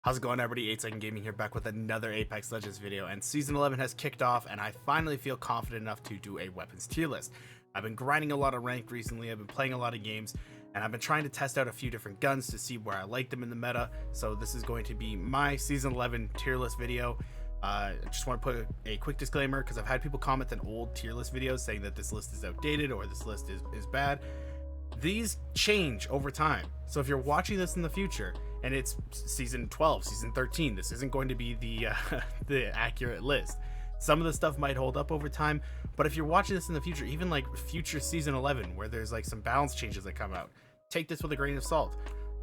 How's it going, everybody? 8-Second Gaming here, back with another Apex Legends video, and Season 11 has kicked off, and I finally feel confident enough to do a weapons tier list. I've been grinding a lot of rank recently, I've been playing a lot of games, and I've been trying to test out a few different guns to see where I like them in the meta, so this is going to be my Season 11 tier list video. I just want to put a quick disclaimer, because I've had people comment on old tier list videos saying that this list is outdated or this list is bad. These change over time, so if you're watching this in the future and it's season 12, season 13, this isn't going to be the the accurate list. Some of the stuff might hold up over time, but if you're watching this in the future, even like future season 11 where there's like some balance changes that come out, take this with a grain of salt.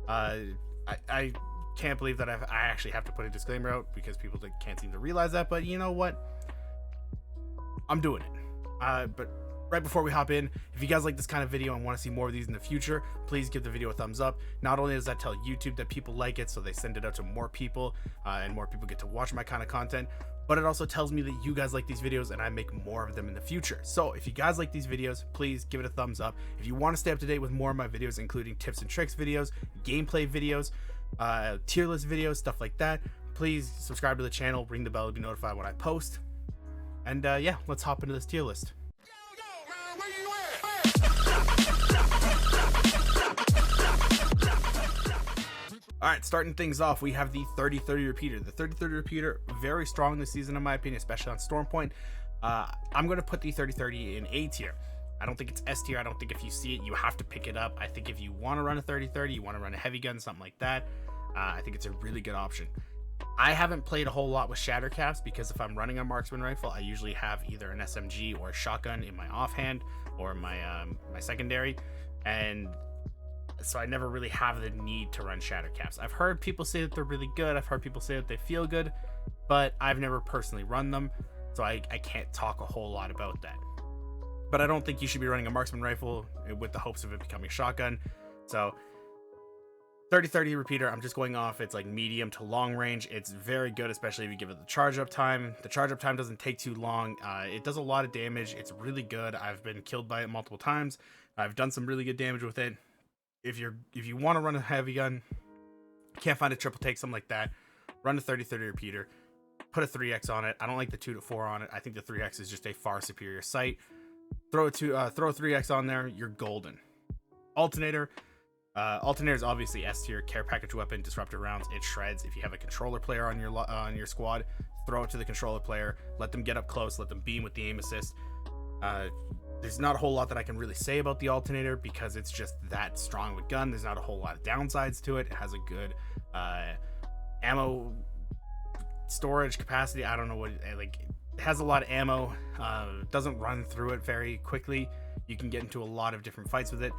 I can't believe that I actually have to put a disclaimer out because people can't seem to realize that, but you know what, I'm doing it. But right before we hop in, if you guys like this kind of video and want to see more of these in the future, please give the video a thumbs up. Not only does that tell YouTube that people like it, so they send it out to more people, and more people get to watch my kind of content, but it also tells me that you guys like these videos and I make more of them in the future. So if you guys like these videos, please give it a thumbs up. If you want to stay up to date with more of my videos, including tips and tricks videos, gameplay videos, tier list videos, stuff like that, please subscribe to the channel, ring the bell to be notified when I post. And yeah, let's hop into this tier list. Alright, starting things off, we have the 30-30 repeater. The 30-30 repeater, very strong this season in my opinion, especially on Stormpoint. I'm going to put the 30-30 in A tier. I don't think it's S tier. I don't think if you see it, you have to pick it up. I think if you want to run a 30-30, you want to run a heavy gun, something like that, I think it's a really good option. I haven't played a whole lot with shatter caps because if I'm running a Marksman rifle, I usually have either an SMG or a shotgun in my offhand or my my secondary, and so I never really have the need to run shatter caps. I've heard people say that they're really good. I've heard people say that they feel good, but I've never personally run them, so I can't talk a whole lot about that. But I don't think you should be running a Marksman rifle with the hopes of it becoming a shotgun. So 30-30 repeater, I'm just going off, it's like medium to long range. It's very good, especially if you give it the charge up time. The charge up time doesn't take too long. It does a lot of damage. It's really good. I've been killed by it multiple times. I've done some really good damage with it. If you want to run a heavy gun, can't find a triple take, something like that, run a 30-30 repeater, put a 3x on it. I don't like the 2-4 on it. I think the 3x is just a far superior sight. Throw a 3x on there, you're golden. Alternator is obviously S tier, care package weapon, disruptor rounds, it shreds. If you have a controller player on your squad, throw it to the controller player, let them get up close, let them beam with the aim assist. There's not a whole lot that I can really say about the alternator because it's just that strong with gun. There's not a whole lot of downsides to it. It has a good ammo storage capacity. I don't know what, like, it has a lot of ammo. Doesn't run through it very quickly. You can get into a lot of different fights with it.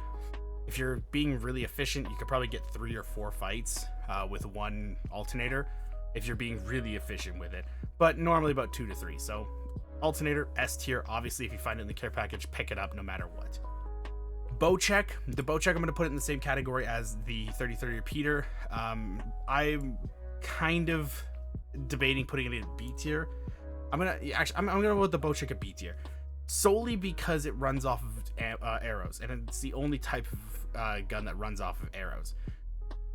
If you're being really efficient, you could probably get 3 or 4 fights with one alternator if you're being really efficient with it, but normally about 2 to 3. So alternator, S tier. Obviously, if you find it in the care package, pick it up no matter what. Bow check. The bow check, I'm going to put it in the same category as the 30-30 repeater. I'm kind of debating putting it in B tier. I'm gonna go with the bow check at B tier, solely because it runs off of arrows, and it's the only type of gun that runs off of arrows.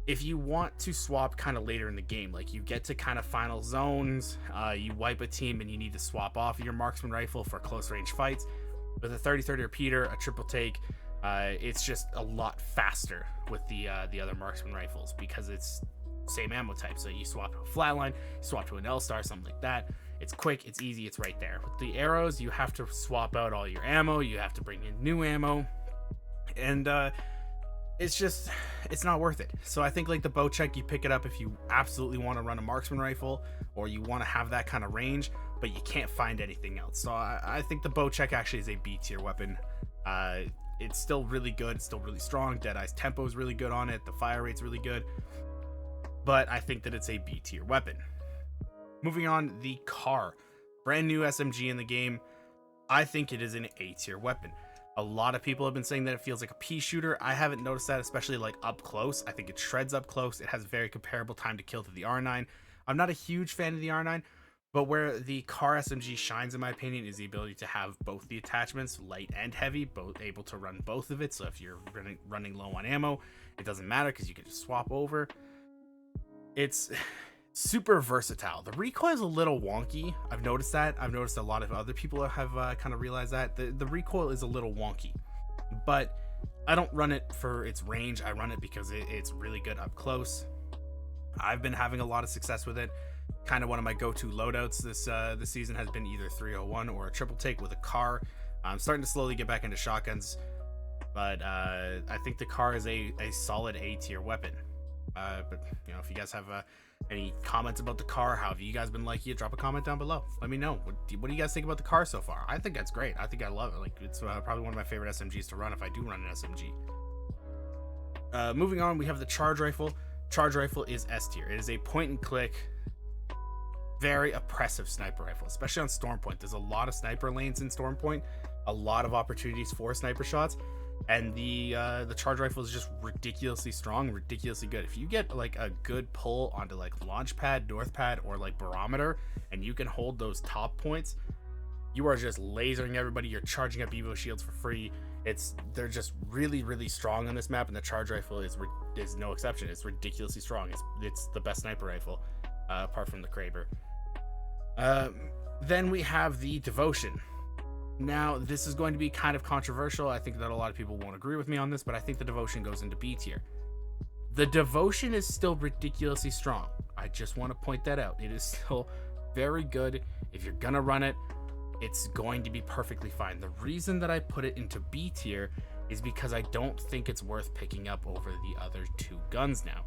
If you want to swap kind of later in the game, like you get to kind of final zones, you wipe a team and you need to swap off your Marksman rifle for close range fights, with a 30-30 repeater, a triple take, it's just a lot faster with the other Marksman rifles because it's same ammo type. So you swap to a flatline, you swap to an L-star, something like that. It's quick, it's easy, it's right there. With the arrows, you have to swap out all your ammo, you have to bring in new ammo, and it's not worth it. So I think like the bow check, you pick it up if you absolutely want to run a Marksman rifle or you want to have that kind of range, but you can't find anything else. So I think the bow check actually is a B tier weapon. It's still really good, it's still really strong. Deadeye's tempo is really good on it, the fire rate's really good, but I think that it's a B tier weapon. Moving on, the car, brand new SMG in the game. I think it is an A tier weapon. A lot of people have been saying that it feels like a pea shooter. I haven't noticed that, especially like up close. I think it shreds up close. It has very comparable time to kill to the R9. I'm not a huge fan of the R9, but where the car SMG shines in my opinion is the ability to have both the attachments, light and heavy, both able to run both of it. So if you're running low on ammo, it doesn't matter because you can just swap over. It's Super versatile. The recoil is a little wonky. I've noticed that. I've noticed a lot of other people have kind of realized that. The recoil is a little wonky, but I don't run it for its range. I run it because it's really good up close. I've been having a lot of success with it. Kind of one of my go-to loadouts this season has been either 301 or a triple take with a car. I'm starting to slowly get back into shotguns, but I think the car is a solid A tier weapon. But you know, if you guys have any comments about the car, how have you guys been liking it, drop a comment down below. Let me know. What do you guys think about the car so far? I think that's great. I think I love it. Like, it's probably one of my favorite SMGs to run if I do run an SMG. Moving on, we have the charge rifle. Charge rifle is S tier. It is a point and click, very oppressive sniper rifle, especially on Stormpoint. There's a lot of sniper lanes in Stormpoint, a lot of opportunities for sniper shots, and the charge rifle is just ridiculously strong, ridiculously good. If you get like a good pull onto like launch pad, north pad, or like barometer, and you can hold those top points, you are just lasering everybody. You're charging up Evo shields for free. They're just really strong on this map, and the charge rifle is no exception. It's ridiculously strong. It's the best sniper rifle, apart from the Kraber. Then we have the Devotion. Now, this is going to be kind of controversial. I think that a lot of people won't agree with me on this, but I think the Devotion goes into B tier. The Devotion is still ridiculously strong. I just want to point that out. It is still very good. If you're gonna run it, it's going to be perfectly fine. The reason that I put it into B tier is because I don't think it's worth picking up over the other two guns now.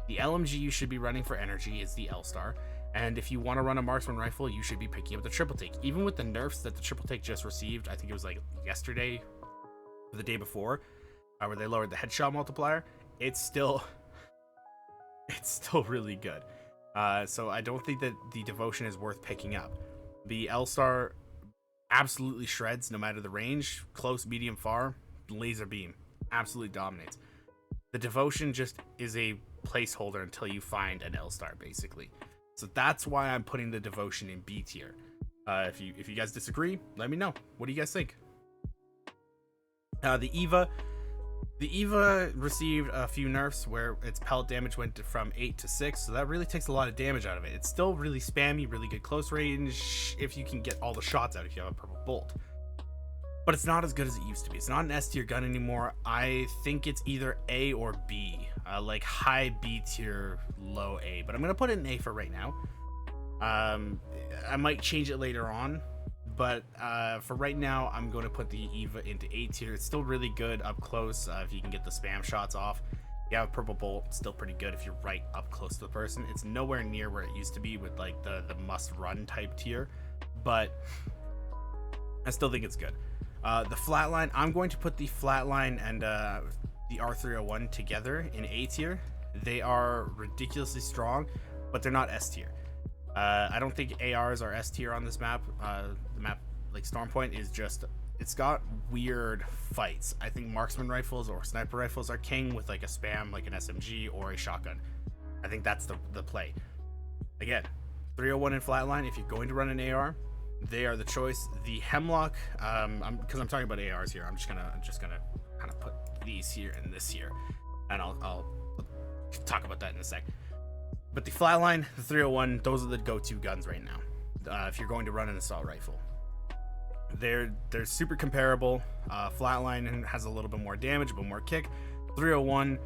The LMG you should be running for energy is the L-Star, and if you want to run a Marksman rifle, you should be picking up the triple take. Even with the nerfs that the triple take just received, I think it was like yesterday or the day before, where they lowered the headshot multiplier, it's still really good. So I don't think that the Devotion is worth picking up. The L-Star absolutely shreds no matter the range, close, medium, far. Laser beam absolutely dominates. The Devotion just is a placeholder until you find an L-Star, basically. So that's why I'm putting the Devotion in B tier. If you guys disagree, let me know. What do you guys think? The Eva received a few nerfs where its pellet damage went from 8 to 6, so that really takes a lot of damage out of it. It's still really spammy, really good close range if you can get all the shots out if you have a purple bolt. But it's not as good as it used to be. It's not an S tier gun anymore. I think it's either A or B, like high B tier, low A. But I'm gonna put it in A for right now. I might change it later on, but for right now, I'm going to put the Eva into A tier. It's still really good up close if you can get the spam shots off. You have a purple bolt, still pretty good if you're right up close to the person. It's nowhere near where it used to be with like the must run type tier, but I still think it's good. The flatline, I'm going to put the flatline and the R301 together in A tier. They are ridiculously strong, but they're not S tier. I don't think ARs are S tier on this map. The map, like Stormpoint, is just, it's got weird fights. I think marksman rifles or sniper rifles are king with like a spam, like an SMG or a shotgun. I think that's the play. Again, 301 and flatline, if you're going to run an AR, they are the choice. The Hemlock, because I'm talking about ARs here, I'm just gonna kind of put these here and this here, and I'll talk about that in a sec. But the flatline, the 301, those are the go-to guns right now. If you're going to run an assault rifle, they're super comparable. Flatline has a little bit more damage, but more kick. 301,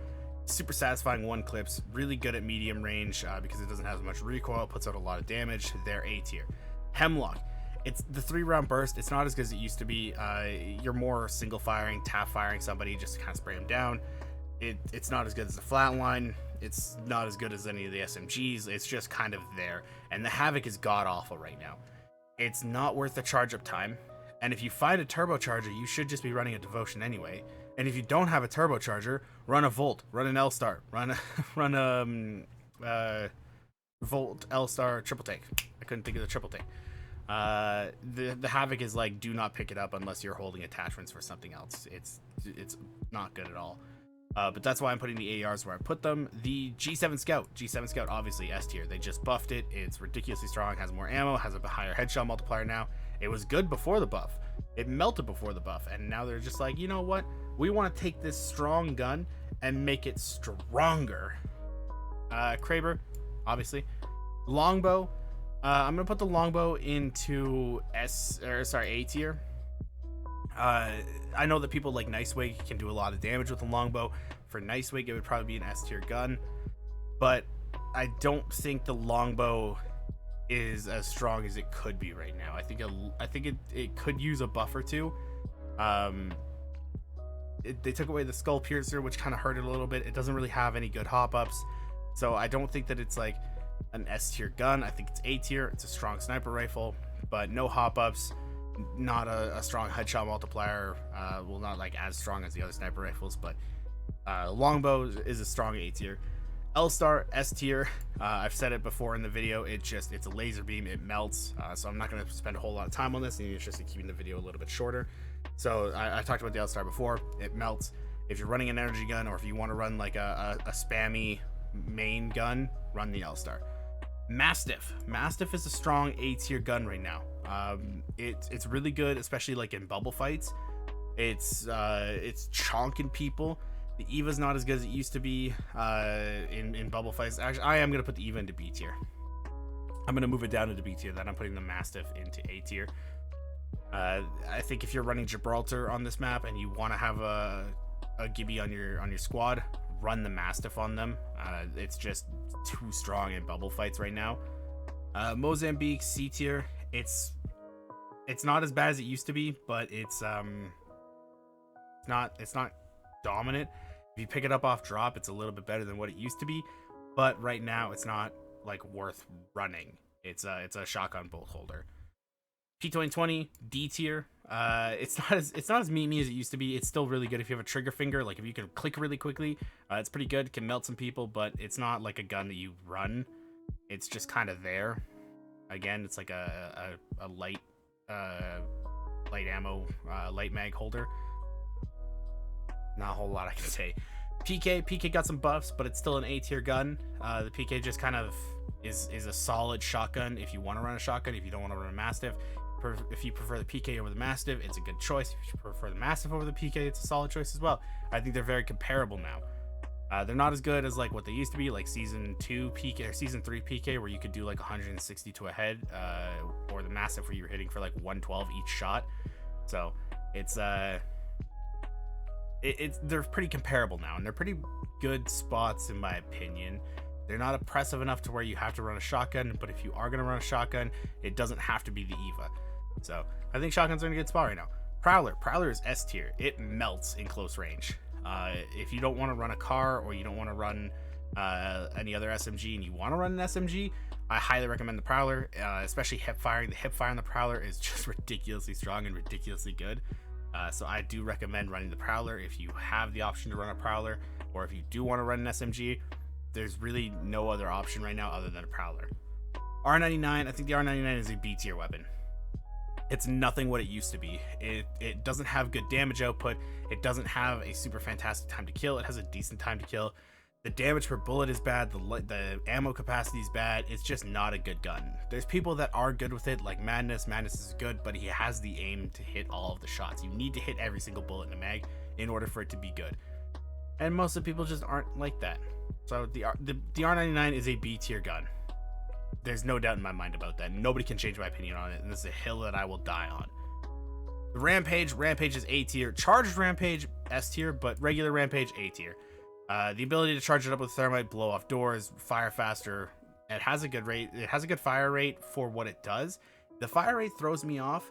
super satisfying one clips, really good at medium range because it doesn't have as much recoil, it puts out a lot of damage. They're A tier. Hemlock, it's the 3-round burst. It's not as good as it used to be. You're more single firing, tap firing somebody just to kind of spray them down. It's not as good as the flatline. It's not as good as any of the SMGs. It's just kind of there. And the Havoc is god awful right now. It's not worth the charge up time. And if you find a turbocharger, you should just be running a Devotion anyway. And if you don't have a turbocharger, run a Volt, run an L-Star, run a Volt, L-Star, triple take. I couldn't think of the triple take. The Havoc is like, do not pick it up unless you're holding attachments for something else. It's not good at all. But that's why I'm putting the ARs where I put them. The G7 Scout, obviously S tier. They just buffed it. It's ridiculously strong, has more ammo, has a higher headshot multiplier now. It was good before the buff. It melted before the buff, and now they're just like, you know what? We want to take this strong gun and make it stronger. Kraber, obviously. Longbow, I'm gonna put the longbow into A tier. I know that people like Nicewig can do a lot of damage with the longbow. For Nicewig, it would probably be an S tier gun, but I don't think the longbow is as strong as it could be right now. I think it could use a buff or two. They took away the skull piercer, which kind of hurt it a little bit. It doesn't really have any good hop ups, so I don't think that it's like an S tier gun. I think it's A tier. It's a strong sniper rifle, but no hop ups, not a strong headshot multiplier. Well, not like as strong as the other sniper rifles, but longbow is a strong A tier. L-Star, S tier. I've said it before in the video. It's a laser beam. It melts. So I'm not going to spend a whole lot of time on this. And it's just keeping the video a little bit shorter. So I talked about the L-Star before. It melts. If you're running an energy gun, or if you want to run like a spammy main gun, run the L-Star. Mastiff is a strong A tier gun right now. It's really good, especially like in bubble fights. It's chonking people. The Eva's not as good as it used to be in bubble fights. Actually, I am going to put the Eva into B tier. I'm going to move it down into B tier, then I'm putting the Mastiff into A tier. I think if you're running Gibraltar on this map and you want to have a Gibby on your squad, run the Mastiff on them. It's just too strong in bubble fights right now. Mozambique, C tier. It's not as bad as it used to be, but it's not dominant. If you pick it up off drop, it's a little bit better than what it used to be, but right now it's not like worth running. It's a shotgun bolt holder. P2020 D tier. It's not as memey as it used to be. It's still really good if you have a trigger finger. Like if you can click really quickly, it's pretty good. It can melt some people, but it's not like a gun that you run. It's just kind of there. Again, it's like a light ammo, light mag holder. Not a whole lot I can say. PK got some buffs, but it's still an A tier gun. The PK just kind of is a solid shotgun if you want to run a shotgun. If you don't want to run a Mastiff, if you prefer the PK over the Mastiff, it's a good choice. If you prefer the Mastiff over the PK, it's a solid choice as well. I think they're very comparable now. They're not as good as like what they used to be, like season 2 PK or season 3 PK, where you could do like 160 to a head, or the Mastiff where you're hitting for like 112 each shot. So they're pretty comparable now, and they're pretty good spots in my opinion. They're not oppressive enough to where you have to run a shotgun, but if you are going to run a shotgun, it doesn't have to be the Eva. So I think shotguns are in a good spot right now. Prowler is S tier. It melts in close range. If you don't want to run a car, or you don't want to run any other SMG, and you want to run an SMG, I highly recommend the Prowler, especially hip firing. The hip fire on the Prowler is just ridiculously strong and ridiculously good. So I do recommend running the Prowler if you have the option to run a Prowler, or if you do want to run an SMG. There's really no other option right now other than a Prowler. R99, I think the R99 is a B tier weapon. It's nothing what it used to be. It doesn't have good damage output. It doesn't have a super fantastic time to kill. It has a decent time to kill. The damage per bullet is bad. The ammo capacity is bad. It's just not a good gun. There's people that are good with it, like Madness. Madness is good, but he has the aim to hit all of the shots. You need to hit every single bullet in a mag in order for it to be good. And most of the people just aren't like that. So the R99 is a B tier gun. There's no doubt in my mind about that. Nobody can change my opinion on it, and this is a hill that I will die on. The Rampage is A tier. Charged Rampage, S tier, but regular Rampage, A tier. The ability to charge it up with thermite, blow off doors, fire faster. It has a good rate. It has a good fire rate for what it does. The fire rate throws me off.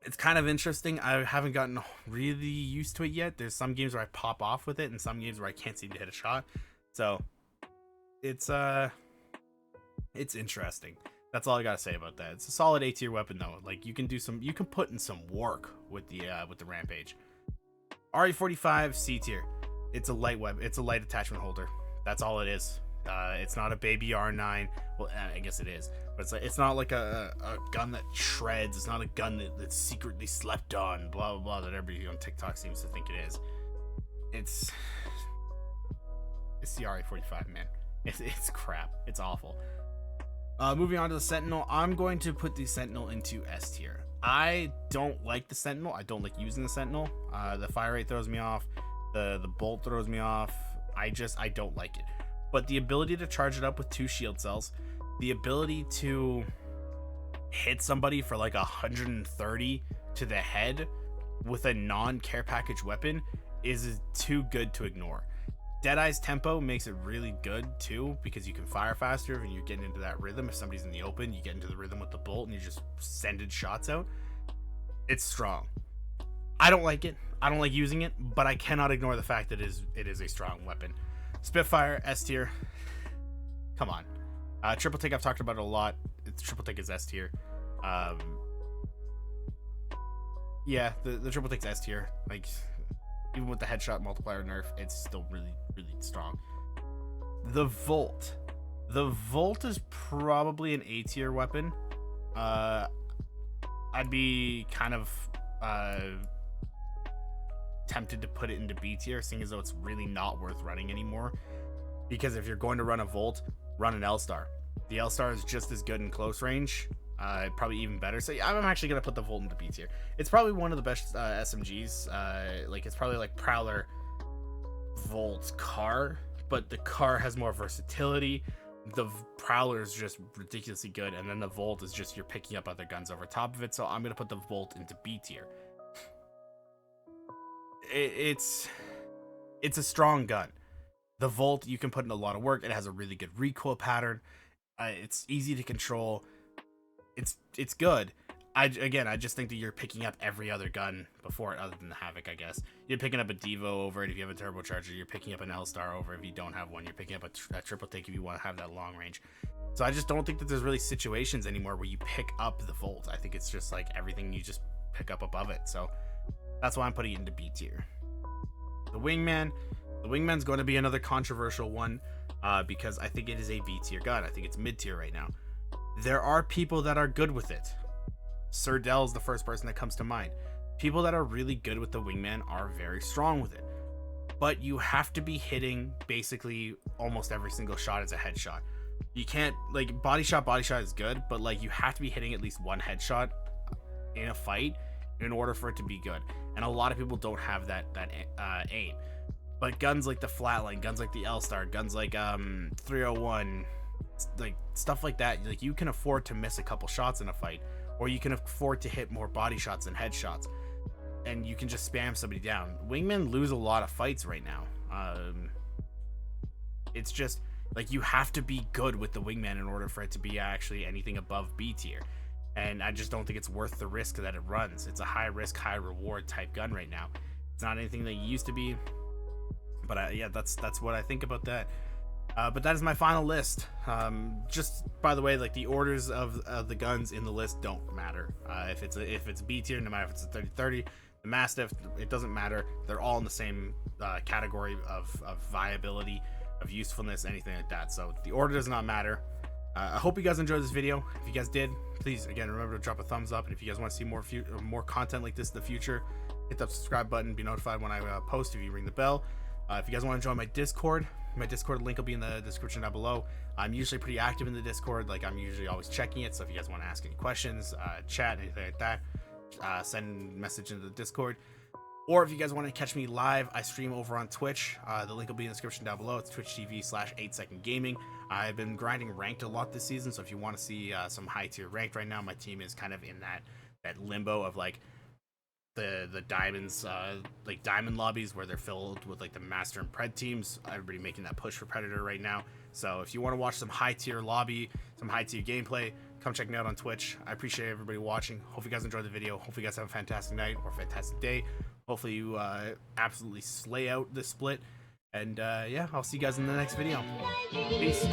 It's kind of interesting. I haven't gotten really used to it yet. There's some games where I pop off with it, and some games where I can't seem to hit a shot. So it's interesting. That's all I gotta say about that. It's a solid A tier weapon though. Like you can put in some work with the Rampage. RE-45 C tier. It's a light weapon. It's a light attachment holder. That's all it is. It's not a baby R9. Well, I guess it is, but it's not like a gun that shreds. It's not a gun that's secretly slept on. Blah blah blah. That everybody on TikTok seems to think it is. It's the RE-45, man. It's crap. It's awful. Moving on to the Sentinel. I'm going to put the Sentinel into S tier. I don't like the Sentinel. I don't like using the Sentinel. The fire rate throws me off. The bolt throws me off. I don't like it. but the ability to charge it up with 2 shield cells, the ability to hit somebody for like 130 to the head with a non-care package weapon is too good to ignore. Deadeye's tempo makes it really good too, because you can fire faster and you're getting into that rhythm. If somebody's in the open, you get into the rhythm with the bolt and you're just sending shots out. It's strong. I don't like it. I don't like using it, but I cannot ignore the fact that it is a strong weapon. Spitfire, S tier. Come on. Triple take, I've talked about it a lot. Triple take is S tier. Yeah, the triple take's S tier. Like, even with the headshot multiplier nerf, it's still really, really strong. The Volt. The Volt is probably an A tier weapon. I'd be kind of tempted to put it into B tier, seeing as though it's really not worth running anymore. Because if you're going to run a Volt, run an L-Star. The L-Star is just as good in close range, probably even better. So yeah, I'm actually gonna put the Volt into B tier. It's probably one of the best SMGs. Like, it's probably like Prowler, Volt, Car, but the Car has more versatility. The Prowler is just ridiculously good, and then the Volt is just you're picking up other guns over top of it. So I'm gonna put the Volt into B tier. It's a strong gun. The Volt, you can put in a lot of work. It has a really good recoil pattern. It's easy to control. It's good. I just think that you're picking up every other gun before it, other than the Havoc, I guess. You're picking up a Devo over it if you have a turbocharger. You're picking up an L-Star over if you don't have one. You're picking up a triple take if you want to have that long range. So I just don't think that there's really situations anymore where you pick up the Volt. I think it's just like everything you just pick up above it. So that's why I'm putting it into B tier. The Wingman. The Wingman's going to be another controversial one because I think it is a B tier gun. I think it's mid tier right now. There are people that are good with it. Sir Dell's the first person that comes to mind. People that are really good with the Wingman are very strong with it. But you have to be hitting basically almost every single shot as a headshot. You can't, like, body shot is good, but like you have to be hitting at least one headshot in a fight in order for it to be good. And a lot of people don't have that aim. But guns like the Flatline, guns like the L-Star, guns like 301, like stuff like that, like you can afford to miss a couple shots in a fight, or you can afford to hit more body shots than headshots, and you can just spam somebody down. Wingmen lose a lot of fights right now. It's just like you have to be good with the Wingman in order for it to be actually anything above B tier. And I just don't think it's worth the risk that it runs. It's a high risk, high reward type gun right now. It's not anything that it used to be. But yeah, that's what I think about that. But that is my final list. Just by the way, like the orders of the guns in the list don't matter. If it's B tier, no matter if it's a 30-30, the Mastiff, it doesn't matter. They're all in the same category of viability, of usefulness, anything like that. So the order does not matter. I hope you guys enjoyed this video. If you guys did, please again remember to drop a thumbs up. And if you guys want to see more content like this in the future, hit that subscribe button. Be notified when I post. If you ring the bell. If you guys want to join my Discord link will be in the description down below. I'm usually pretty active in the Discord. Like, I'm usually always checking it. So if you guys want to ask any questions, chat, anything like that, send a message into the Discord. Or if you guys want to catch me live, I stream over on Twitch. The link will be in the description down below. It's twitch.tv/8secondgaming. I've been grinding ranked a lot this season. So if you want to see some high tier ranked right now, my team is kind of in that limbo of like the diamonds, like diamond lobbies where they're filled with like the master and pred teams. Everybody making that push for predator right now. So if you want to watch some high tier lobby, some high tier gameplay, come check me out on Twitch. I appreciate everybody watching. Hope you guys enjoyed the video. Hope you guys have a fantastic night or a fantastic day. Hopefully you absolutely slay out this split. And yeah, I'll see you guys in the next video. Peace.